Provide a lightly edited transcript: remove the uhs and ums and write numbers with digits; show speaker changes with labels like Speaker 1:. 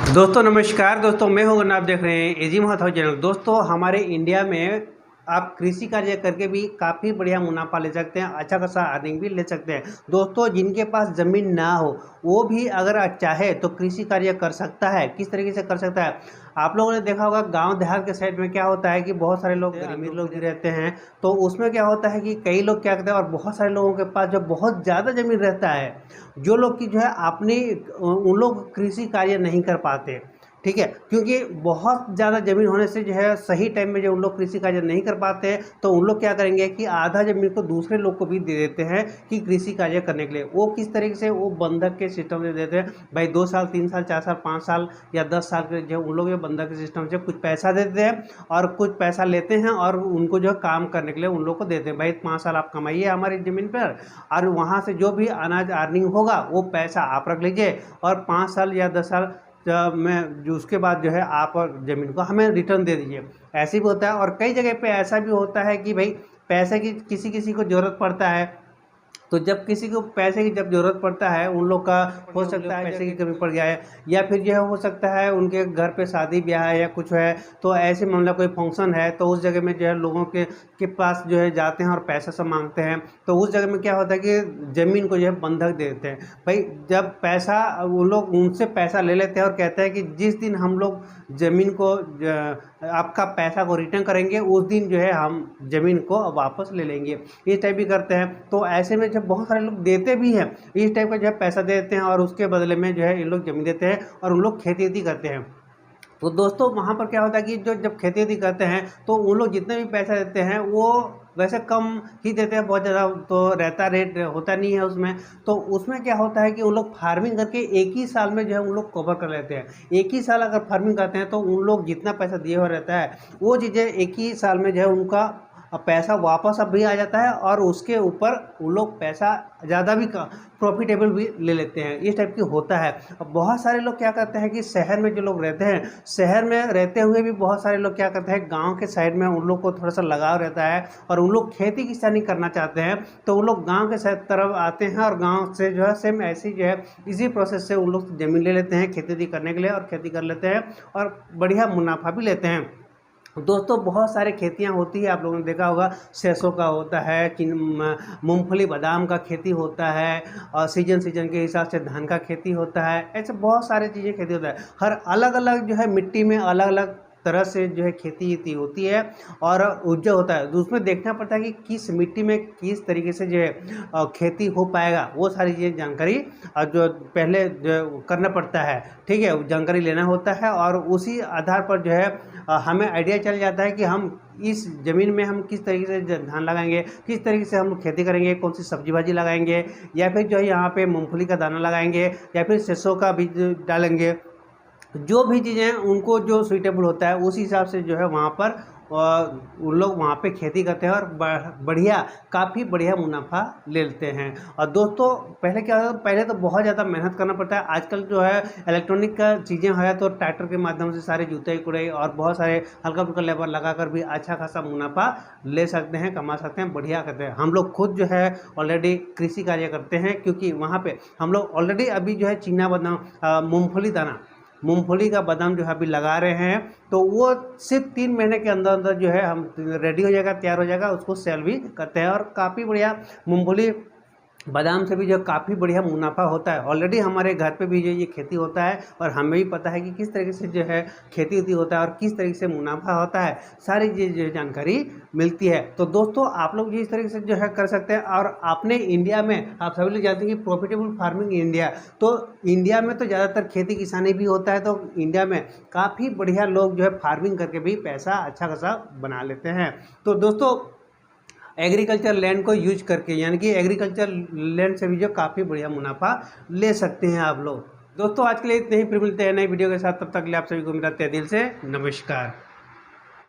Speaker 1: दोस्तों नमस्कार। दोस्तों मैं हूं, आप देख रहे हैं एजी महतो चैनल। दोस्तों हमारे इंडिया में आप कृषि कार्य करके भी काफ़ी बढ़िया मुनाफा ले सकते हैं, अच्छा खासा अर्निंग भी ले सकते हैं। दोस्तों जिनके पास ज़मीन ना हो वो भी अगर चाहे तो कृषि कार्य कर सकता है। किस तरीके से कर सकता है? आप लोगों ने देखा होगा गांव देहात के साइड में क्या होता है कि बहुत सारे लोग अमीर लोग भी रहते हैं, तो उसमें क्या होता है कि कई लोग क्या करते हैं, और बहुत सारे लोगों के पास जो बहुत ज़्यादा ज़मीन रहता है, जो लोग की जो है अपनी उन लोग कृषि कार्य नहीं कर पाते। ठीक है, क्योंकि बहुत ज़्यादा ज़मीन होने से जो है सही टाइम में जो उन लोग कृषि कार्य नहीं कर पाते हैं, तो उन लोग क्या करेंगे कि आधा ज़मीन को दूसरे लोग को भी दे देते हैं कि कृषि कार्य करने के लिए। वो किस तरीके से, वो बंधक के सिस्टम से देते हैं। भाई 2 साल 3 साल 4 साल 5 साल या 10 साल के जो उन लोग बंधक के सिस्टम से कुछ पैसा देते हैं और कुछ पैसा लेते हैं और उनको जो है काम करने के लिए उन लोग को देते हैं। भाई 5 साल आप कमाइए हमारी ज़मीन पर, और वहाँ से जो भी अनाज अर्निंग होगा वो पैसा आप रख लीजिए, और 5 साल या 10 साल में जो उसके बाद जो है आप ज़मीन को हमें रिटर्न दे दीजिए। ऐसे भी होता है, और कई जगह पे ऐसा भी होता है कि भाई पैसे की किसी किसी को ज़रूरत पड़ता है, तो जब किसी को पैसे की जब ज़रूरत पड़ता है, उन लोग का हो सकता है पैसे की कमी पड़ गया है, या फिर जो है हो सकता है उनके घर पे शादी ब्याह है या कुछ है, तो ऐसे मामला कोई फंक्शन है, तो उस जगह में जो है लोगों के पास जो है जाते हैं और पैसा सब मांगते हैं। तो उस जगह में क्या होता है कि ज़मीन को जो है बंधक दे देते हैं। भाई जब पैसा वो लोग उनसे पैसा ले लेते हैं और कहते हैं कि जिस दिन हम लोग ज़मीन को आपका पैसा को रिटर्न करेंगे उस दिन जो है हम ज़मीन को वापस ले लेंगे, इस टाइप भी करते हैं। तो ऐसे में जब बहुत सारे लोग देते भी हैं, इस टाइप का जो है पैसा दे देते हैं और उसके बदले में जो है इन लोग ज़मीन देते हैं और उन लोग खेती वेती करते हैं। तो दोस्तों वहाँ पर क्या होता है कि जो जब खेती वेती करते हैं तो उन लोग जितने भी पैसा देते हैं वो वैसे कम ही देते हैं, बहुत ज़्यादा तो रहता रेट होता नहीं है उसमें। तो उसमें क्या होता है कि उन लोग फार्मिंग करके एक ही साल में जो है उन लोग कवर कर लेते हैं। एक ही साल अगर फार्मिंग करते हैं तो उन लोग जितना पैसा दिए हुआ रहता है वो चीज़ें एक ही साल में जो है उनका पैसा वापस अब भी आ जाता है, और उसके ऊपर वो लोग पैसा ज़्यादा भी प्रॉफिटेबल भी ले लेते हैं। इस टाइप की होता है। अब बहुत सारे लोग क्या करते हैं कि शहर में जो लोग रहते हैं, शहर में रहते हुए भी बहुत सारे लोग क्या करते हैं, गांव के साइड में उन लोग को थोड़ा सा लगाव रहता है और उन लोग खेती किसानी करना चाहते हैं, तो उन लोग गाँव के साइड तरफ आते हैं और गाँव से जो है सेम ऐसी जो है इसी प्रोसेस से उन लोग ज़मीन ले लेते हैं खेती करने के लिए, और खेती कर लेते हैं और बढ़िया मुनाफा भी लेते हैं। दोस्तों बहुत सारे खेतियाँ होती है, आप लोगों ने देखा होगा, सरसों का होता है, मूंगफली बादाम का खेती होता है, और सीजन के हिसाब से धान का खेती होता है। ऐसे बहुत सारी चीज़ें खेती होता है। हर अलग अलग जो है मिट्टी में अलग अलग तरह से जो है खेती होती है और उपज होता है। तो उसमें देखना पड़ता है कि किस मिट्टी में किस तरीके से जो है खेती हो पाएगा, वो सारी चीज़ें जानकारी जो पहले जो करना पड़ता है। ठीक है, जानकारी लेना होता है और उसी आधार पर जो है हमें आइडिया चल जाता है कि हम इस ज़मीन में हम किस तरीके से धान लगाएंगे, किस तरीके से हम खेती करेंगे, कौन सी सब्जी भाजी लगाएंगे, या फिर जो है यहाँ पे मूंगफली का दाना लगाएंगे, या फिर सरसों का बीज डालेंगे। जो भी चीज़ें उनको जो सूटेबल होता है उस हिसाब से जो है वहाँ पर उन लोग वहाँ पे खेती करते हैं और बढ़िया काफ़ी बढ़िया मुनाफा ले लेते हैं। और दोस्तों पहले क्या होता है, पहले तो बहुत ज़्यादा मेहनत करना पड़ता है। आजकल जो है इलेक्ट्रॉनिक का चीज़ें है, तो ट्रैक्टर के माध्यम से सारे जुताई कुड़ाई और बहुत सारे हल्का फुल्का लेबर लगा कर भी अच्छा खासा मुनाफा ले सकते हैं, कमा सकते हैं, बढ़िया करते हैं। हम लोग खुद जो है ऑलरेडी कृषि कार्य करते हैं, क्योंकि वहाँ पर हम लोग ऑलरेडी अभी जो है चिना बादाम मूंगफली का बादाम जो है अभी लगा रहे हैं, तो वो सिर्फ 3 महीने के अंदर अंदर जो है हम रेडी हो जाएगा, तैयार हो जाएगा, उसको सेल भी करते हैं और काफ़ी बढ़िया मूंगफली बादाम से भी जो काफ़ी बढ़िया मुनाफा होता है। ऑलरेडी हमारे घर पे भी जो ये खेती होता है और हमें भी पता है कि किस तरीके से जो है खेती होती होता है और किस तरीके से मुनाफा होता है, सारी चीज़ जो जानकारी मिलती है। तो दोस्तों आप लोग भी इस तरीके से जो है कर सकते हैं। और अपने इंडिया में आप सभी लोग जानते हैं कि प्रॉफिटेबल फार्मिंग इंडिया, तो इंडिया में तो ज़्यादातर खेती किसानी भी होता है, तो इंडिया में काफ़ी बढ़िया लोग जो है फार्मिंग करके भी पैसा अच्छा खासा बना लेते हैं। तो दोस्तों एग्रीकल्चर लैंड को यूज करके, यानी कि एग्रीकल्चर लैंड से भी जो काफ़ी बढ़िया मुनाफा ले सकते हैं आप लोग। दोस्तों आज के लिए इतने ही, फिर मिलते हैं नई वीडियो के साथ। तब तक के लिए आप सभी को मेरा तहे दिल से नमस्कार।